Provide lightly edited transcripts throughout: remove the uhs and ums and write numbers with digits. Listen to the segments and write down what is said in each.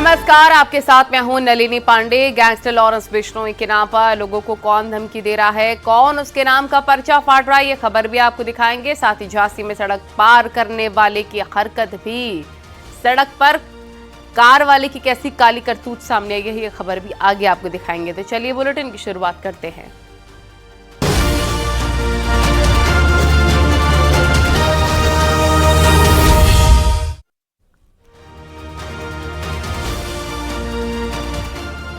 नमस्कार, आपके साथ मैं हूं नलिनी पांडे। गैंगस्टर लॉरेंस बिश्नोई के नाम पर लोगों को कौन धमकी दे रहा है, कौन उसके नाम का पर्चा फाड़ रहा है, ये खबर भी आपको दिखाएंगे। साथ ही झांसी में सड़क पार करने वाले की हरकत भी, सड़क पर कार वाले की कैसी काली करतूत सामने आई है, ये खबर भी आगे आपको दिखाएंगे। तो चलिए बुलेटिन की शुरुआत करते हैं।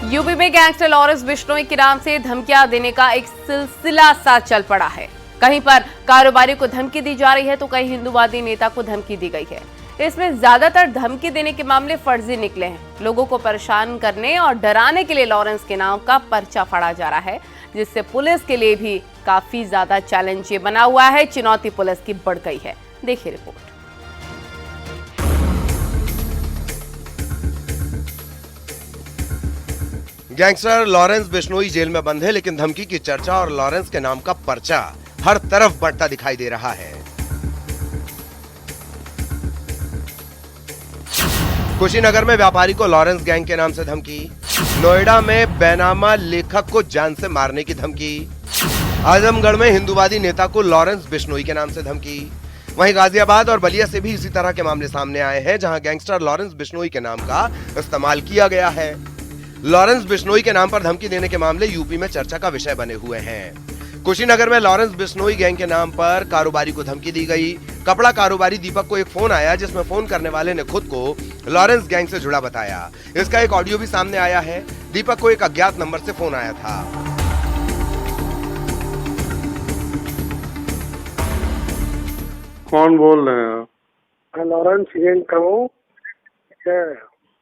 यूपी में गैंगस्टर लॉरेंस बिश्नोई के नाम से धमकियां देने का एक सिलसिला सा चल पड़ा है। कहीं पर कारोबारी को धमकी दी जा रही है तो कहीं हिंदूवादी नेता को धमकी दी गई है। इसमें ज्यादातर धमकी देने के मामले फर्जी निकले हैं। लोगों को परेशान करने और डराने के लिए लॉरेंस के नाम का पर्चा फाड़ा जा रहा है, जिससे पुलिस के लिए भी काफी ज्यादा चैलेंज ये बना हुआ है। चुनौती पुलिस की बढ़ गई है। देखिए report. Gangster Lawrence Bishnoi jail में बंद है, लेकिन धमकी की चर्चा और लॉरेंस के नाम का पर्चा हर तरफ बढ़ता दिखाई दे रहा है। कुशीनगर में व्यापारी को लॉरेंस गैंग के नाम से धमकी, नोएडा में बेनामा लेखक को जान से मारने की धमकी, आजमगढ़ में हिंदूवादी नेता को लॉरेंस बिश्नोई के नाम से धमकी। वहीं गाजियाबाद और बलिया से भी इसी तरह के मामले सामने आए हैं, जहां गैंगस्टर लॉरेंस बिश्नोई के नाम का इस्तेमाल किया गया है। लॉरेंस बिश्नोई के नाम पर धमकी देने के मामले यूपी में चर्चा का विषय बने हुए हैं। कुशीनगर में लॉरेंस बिश्नोई गैंग के नाम पर कारोबारी को धमकी दी गई। कपड़ा कारोबारी दीपक को एक फोन आया, जिसमें फोन करने वाले ने खुद को लॉरेंस गैंग से जुड़ा बताया। इसका एक ऑडियो भी सामने आया है। दीपक को एक अज्ञात नंबर से फोन आया था। कौन बोल रहे हैं? मैं लॉरेंस गैंग का हूँ।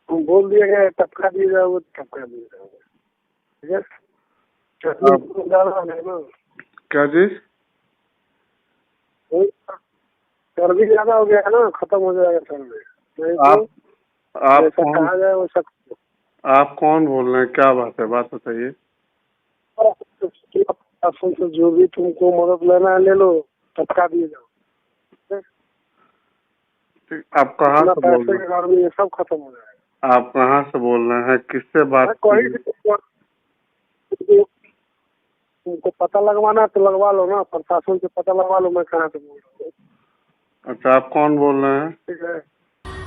बोल दिया गया टपका दिया जाए, वो टपका दिया जाए। क्या चीज? सर्दी ज्यादा हो गया है ना, खत्म हो जाएगा सर्दी। आप कौन? कहा जाए वो सब। आप कौन बोल रहे हैं? क्या बात है, बात बताइए। से जो भी तुमको मदद लेना है ले लो, टपका दिए जाओ। आप कहाँ से बोल रहे हैं? पैसे में ये सब खत्म हो जाएगा। आप कहाँ से बोल रहे हैं? किससे बात? तुमको पता लगवाना तो लगवा लो ना, प्रशासन से पता लगवा लो। मैं कहाँ से बोल रहा हूँ? अच्छा, आप कौन बोल रहे हैं? ठीक है।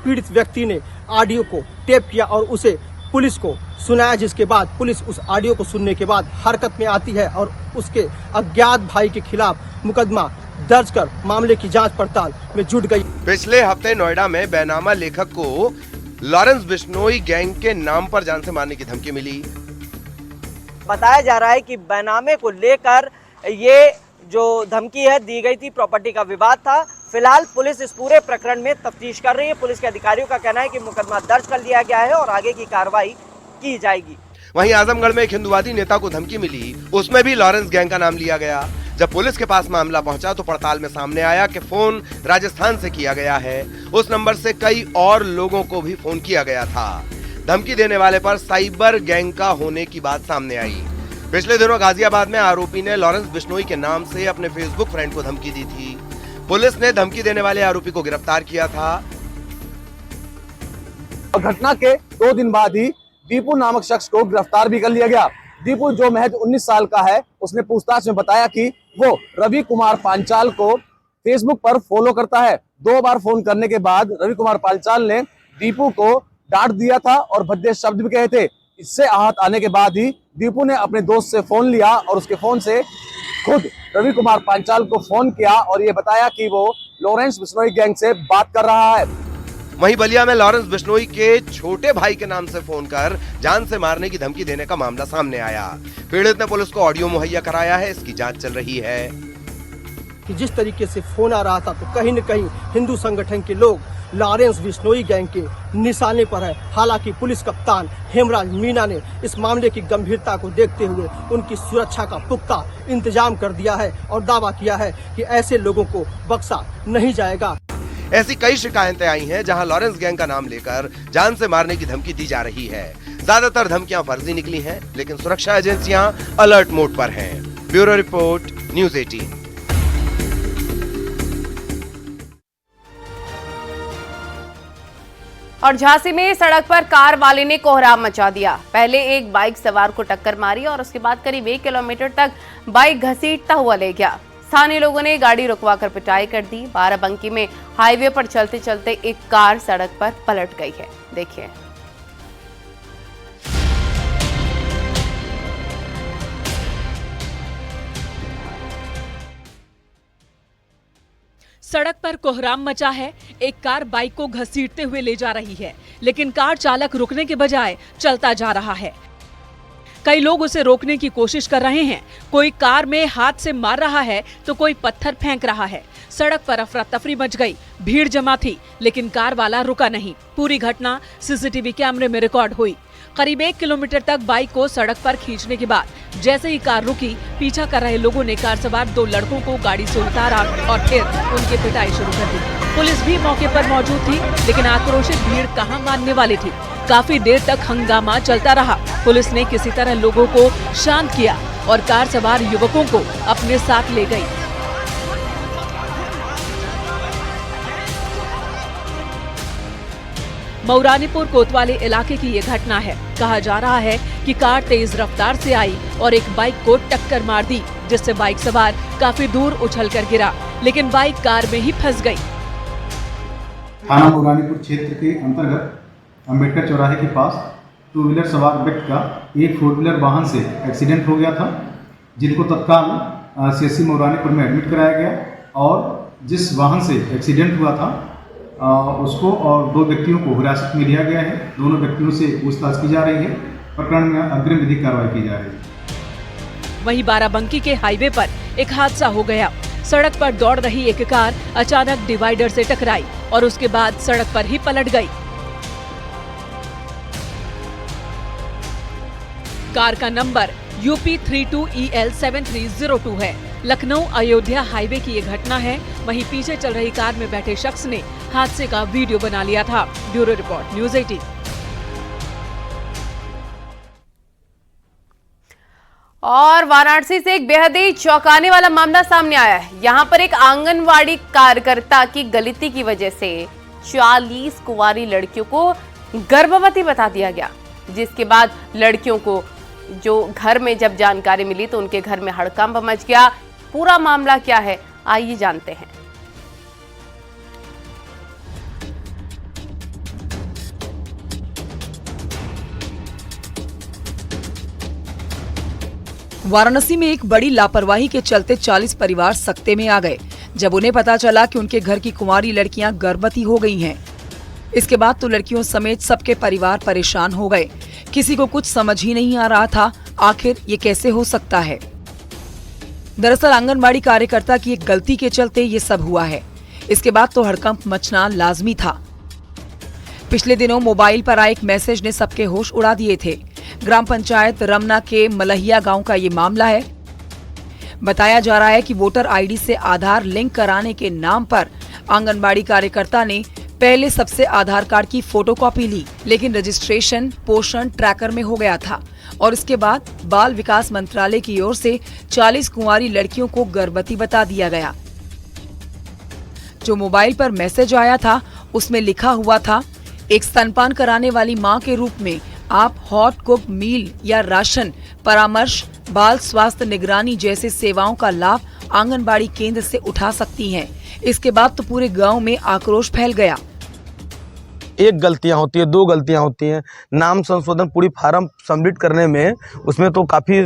पीड़ित व्यक्ति ने ऑडियो को टेप किया और उसे पुलिस को सुनाया, जिसके बाद पुलिस उस ऑडियो को सुनने के बाद हरकत में आती है और उसके अज्ञात भाई के खिलाफ मुकदमा दर्ज कर मामले की जांच पड़ताल में जुट गई। पिछले हफ्ते नोएडा में बेनामा लेखक को लॉरेंस बिश्नोई गैंग के नाम पर जान से मारने की धमकी मिली। बताया जा रहा है कि बेनामे को लेकर ये जो धमकी है दी गई थी, प्रॉपर्टी का विवाद था। फिलहाल पुलिस इस पूरे प्रकरण में तफ्तीश कर रही है। पुलिस के अधिकारियों का कहना है कि मुकदमा दर्ज कर लिया गया है और आगे की कार्रवाई की जाएगी। वहीं आजमगढ़ में एक हिंदूवादी नेता को धमकी मिली, उसमें भी लॉरेंस गैंग का नाम लिया गया। जब पुलिस के पास मामला पहुंचा तो पड़ताल में सामने आया कि फोन राजस्थान से किया गया है। उस नंबर से कई और लोगों को भी फोन किया गया था। धमकी देने वाले पर साइबर गैंग का होने की बात सामने आई। पिछले दिनों गाजियाबाद में आरोपी ने लॉरेंस बिश्नोई के नाम से अपने फेसबुक फ्रेंड को धमकी दी थी। पुलिस ने धमकी देने वाले आरोपी को गिरफ्तार किया था। घटना के 2 दिन बाद ही दीपू नामक शख्स को गिरफ्तार भी कर लिया गया। दीपू, जो महज 19 साल का है, उसने पूछताछ में बताया कि वो रवि कुमार पांचाल को फेसबुक पर फॉलो करता है। 2 बार फोन करने के बाद रवि कुमार पांचाल ने दीपू को डांट दिया था और भद्दे शब्द भी कहे थे। इससे आहत आने के बाद ही दीपू ने अपने दोस्त से फोन लिया और उसके फोन से खुद रवि कुमार पांचाल को फोन किया और ये बताया कि वो लॉरेंस बिश्नोई गैंग से बात कर रहा है। वहीं बलिया में लॉरेंस बिश्नोई के छोटे भाई के नाम से फोन कर जान से मारने की धमकी देने का मामला सामने आया। पीड़ित ने पुलिस को ऑडियो मुहैया कराया है, इसकी जांच चल रही है। कि जिस तरीके से फोन आ रहा था तो कहीं न कहीं हिंदू संगठन के लोग लॉरेंस बिश्नोई गैंग के निशाने पर है। हालांकि पुलिस कप्तान हेमराज मीणा ने इस मामले की गंभीरता को देखते हुए उनकी सुरक्षा का पुख्ता इंतजाम कर दिया है और दावा किया है कि ऐसे लोगों को बख्शा नहीं जाएगा। ऐसी कई शिकायतें आई हैं जहां लॉरेंस गैंग का नाम लेकर जान से मारने की धमकी दी जा रही है। ज्यादातर धमकियां फर्जी निकली हैं, लेकिन सुरक्षा एजेंसियां अलर्ट मोड पर हैं। Bureau report, news 18। और झांसी में सड़क पर कार वाले ने कोहराम मचा दिया। पहले एक बाइक सवार को टक्कर मारी और उसके बाद करीब 1 किलोमीटर तक बाइक घसीटता हुआ ले गया। स्थानीय लोगों ने गाड़ी रुकवाकर पिटाई कर दी। बाराबंकी में हाईवे पर चलते चलते एक कार सड़क पर पलट गई है। देखिए। सड़क पर कोहराम मचा है। एक कार बाइक को घसीटते हुए ले जा रही है, लेकिन कार चालक रुकने के बजाय चलता जा रहा है। कई लोग उसे रोकने की कोशिश कर रहे हैं। कोई कार में हाथ से मार रहा है तो कोई पत्थर फेंक रहा है। सड़क पर अफरा तफरी मच गई। भीड़ जमा थी, लेकिन कार वाला रुका नहीं। पूरी घटना सीसीटीवी कैमरे में रिकॉर्ड हुई। करीब 1 किलोमीटर तक बाइक को सड़क पर खींचने के बाद जैसे ही कार रुकी, पीछा कर रहे लोगों ने कार सवार 2 लड़कों को गाड़ी से उतारा और फिर उनकी पिटाई शुरू कर दी। पुलिस भी मौके पर मौजूद थी, लेकिन आक्रोशित भीड़ कहां मानने वाली थी। काफी देर तक हंगामा चलता रहा। पुलिस ने किसी तरह लोगों को शांत किया और कार सवार युवकों को अपने साथ ले गई। मऊरानीपुर कोतवाली इलाके की ये घटना है। कहा जा रहा है कि कार तेज रफ्तार से आई और एक बाइक को टक्कर मार दी, जिससे बाइक सवार काफी दूर उछलकर गिरा, लेकिन बाइक कार में ही फंस गई। थाना मऊरानीपुर क्षेत्र के अंतर्गत अंबेडकर चौराहे के पास 2 व्हीलर सवार व्यक्ति का एक 4 व्हीलर वाहन से एक्सीडेंट हो गया था, जिनको तत्काल सीएससी मऊरानीपुर में एडमिट कराया गया और जिस वाहन से एक्सीडेंट हुआ था उसको और 2 व्यक्तियों को हिरासत में लिया गया है। दोनों व्यक्तियों से पूछताछ की जा रही है। प्रकरण में अग्रिम विधिक कार्रवाई की जा रही है। वहीं बाराबंकी के हाईवे पर एक हादसा हो गया। सड़क पर दौड़ रही एक कार अचानक डिवाइडर से टकराई और उसके बाद सड़क पर ही पलट गई। कार का नंबर UP 32EL 7302 है। लखनऊ अयोध्या हाईवे की ये घटना है। वहीं पीछे चल रही कार में बैठे शख्स ने हादसे का वीडियो बना लिया था। Bureau report, news 18। और वाराणसी से एक बेहद ही चौंकाने वाला मामला सामने आया है। यहाँ पर एक आंगनवाड़ी कार्यकर्ता की गलती की वजह से 40 कुंवारी लड़कियों को गर्भवती बता दिया गया, जिसके बाद लड़कियों को जो घर में जब जानकारी मिली तो उनके घर में हड़कंप मच गया। पूरा मामला क्या है, आइए जानते हैं। वाराणसी में एक बड़ी लापरवाही के चलते 40 परिवार सकते में आ गए, जब उन्हें पता चला कि उनके घर की कुंवारी लड़कियां गर्भवती हो गई हैं। इसके बाद तो लड़कियों समेत सबके परिवार परेशान हो गए। किसी को कुछ समझ ही नहीं आ रहा था, आखिर ये कैसे हो सकता है। दरअसल आंगनबाड़ी कार्यकर्ता की एक गलती के चलते ये सब हुआ है। इसके बाद तो हड़कंप मचना लाजमी था। पिछले दिनों मोबाइल पर आए एक मैसेज ने सबके होश उड़ा दिए थे। ग्राम पंचायत रमना के मलहिया गांव का ये मामला है। बताया जा रहा है कि वोटर आईडी से आधार लिंक कराने के नाम पर आंगनबाड़ी कार्यकर्ता ने पहले सबसे आधार कार्ड की फोटोकॉपी ली, लेकिन रजिस्ट्रेशन पोषण ट्रैकर में हो गया था और इसके बाद बाल विकास मंत्रालय की ओर से 40 कुंवारी लड़कियों को गर्भवती बता दिया गया। जो मोबाइल पर मैसेज आया था उसमें लिखा हुआ था, एक स्तनपान कराने वाली मां के रूप में आप हॉट कुक मील या राशन, परामर्श, बाल स्वास्थ्य निगरानी जैसे सेवाओं का लाभ आंगनबाड़ी केंद्र से उठा सकती हैं। इसके बाद तो पूरे गांव में आक्रोश फैल गया। एक गलतियां होती है, 2 गलतियां होती हैं। नाम संशोधन पूरी फार्म सबमिट करने में, उसमें तो काफ़ी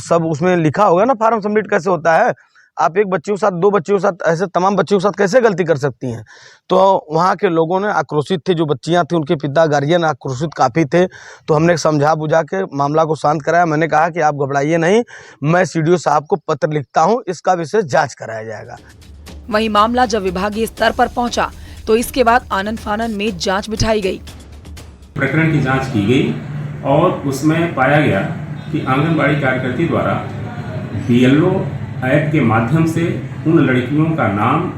सब उसमें लिखा होगा ना फार्म सबमिट कैसे होता है। आप एक बच्चे के साथ, 2 बच्चों के साथ, ऐसे तमाम बच्चों के साथ कैसे गलती कर सकती हैं। तो वहाँ के लोगों ने आक्रोशित थे, जो बच्चियाँ थी उनके पिता गार्जियन आक्रोशित काफ़ी थे। तो हमने समझा बुझा के मामला को शांत कराया। मैंने कहा कि आप घबराइए नहीं, मैं CDO साहब को पत्र लिखता हूँ, इसका विशेष जाँच कराया जाएगा। वहीं मामला जब विभागीय स्तर पर पहुंचा तो इसके बाद आनन फानन में जांच बिठाई गई। प्रकरण की जांच की गई और उसमें पाया गया कि आंगनबाड़ी कार्यकर्ती द्वारा BLO ऐप के माध्यम से उन लड़कियों का नाम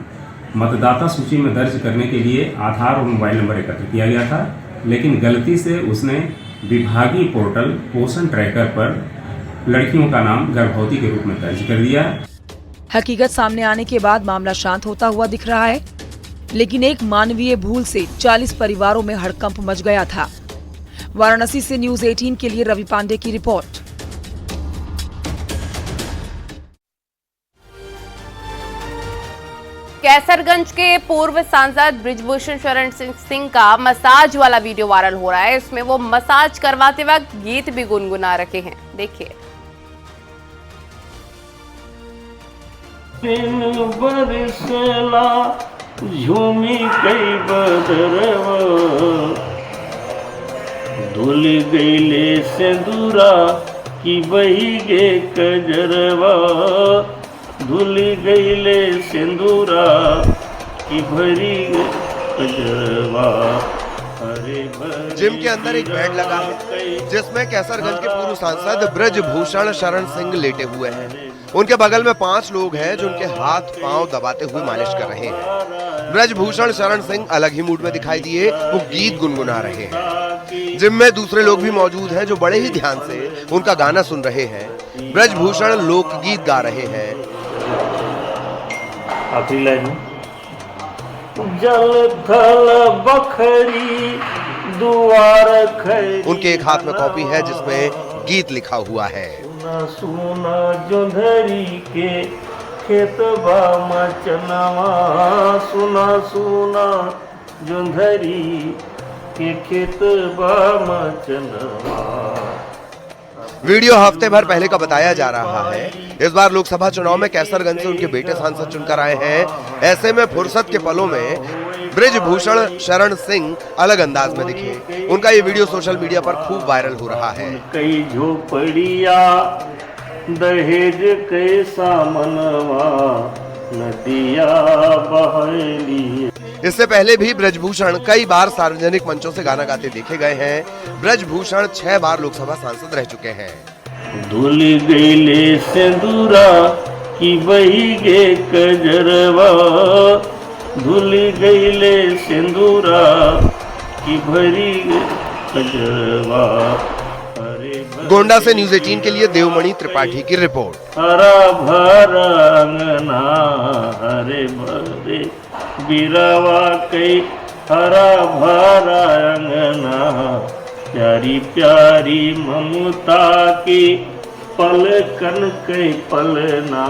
मतदाता सूची में दर्ज करने के लिए आधार और मोबाइल नंबर एकत्र किया गया था, लेकिन गलती से उसने विभागीय पोर्टल पोषण ट्रैकर पर लड़कियों का नाम गर्भवती के रूप में दर्ज कर दिया। हकीकत सामने आने के बाद मामला शांत होता हुआ दिख रहा है। लेकिन एक मानवीय भूल से 40 परिवारों में हड़कंप मच गया था। वाराणसी से न्यूज 18 के लिए रवि पांडे की रिपोर्ट। कैसरगंज के पूर्व सांसद बृजभूषण शरण सिंह का मसाज वाला वीडियो वायरल हो रहा है। इसमें वो मसाज करवाते वक्त गीत भी गुनगुना रहे हैं, देखिए। बरसला झूमी कई बदरवा धुल गईले सिंदूरा की बही गे कजरवा धुल गईले सिंदूरा की भरी कजरवा। जिम के अंदर एक बेड लगा है जिसमें कैसरगंज के पूर्व सांसद बृजभूषण शरण सिंह लेटे हुए हैं। उनके बगल में 5 लोग हैं जो उनके हाथ पांव दबाते हुए मालिश कर रहे हैं। बृजभूषण शरण सिंह अलग ही मूड में दिखाई दिए, वो गीत गुनगुना रहे हैं। जिम में दूसरे लोग भी मौजूद हैं जो बड़े ही ध्यान से उनका गाना सुन रहे हैं। बृजभूषण लोकगीत गा रहे हैं। जल थल बखरी दुआर खरी। उनके एक हाथ में कॉपी है जिसमें गीत लिखा हुआ है। सुना जोंधरी के खेतबा मचनवा सुना सुना जोंधरी के खेतबा मचनवा। वीडियो हफ्ते भर पहले का बताया जा रहा है। इस बार लोकसभा चुनाव में कैसरगंज से उनके बेटे सांसद चुनकर आए हैं। ऐसे में फुर्सत के पलों में बृजभूषण शरण सिंह अलग अंदाज में दिखे। उनका ये वीडियो सोशल मीडिया पर खूब वायरल हो रहा है। कई झोपड़िया दहेज के सामनवा नदिया बहली। इससे पहले भी बृजभूषण कई बार सार्वजनिक मंचों से गाना गाते देखे गए हैं। बृजभूषण 6 बार लोकसभा सांसद रह चुके हैं। धुल गईले सिंदूरा की बही गे कजरवा धुल गईले सिंदूरा की भरी कजरवा। गोंडा से न्यूज 18 के लिए देवमणि त्रिपाठी की रिपोर्ट। हरा भरा अंगना हरे भरे बिरवा कई हरा भरा अंगना प्यारी प्यारी ममता की पलकन कई पलना।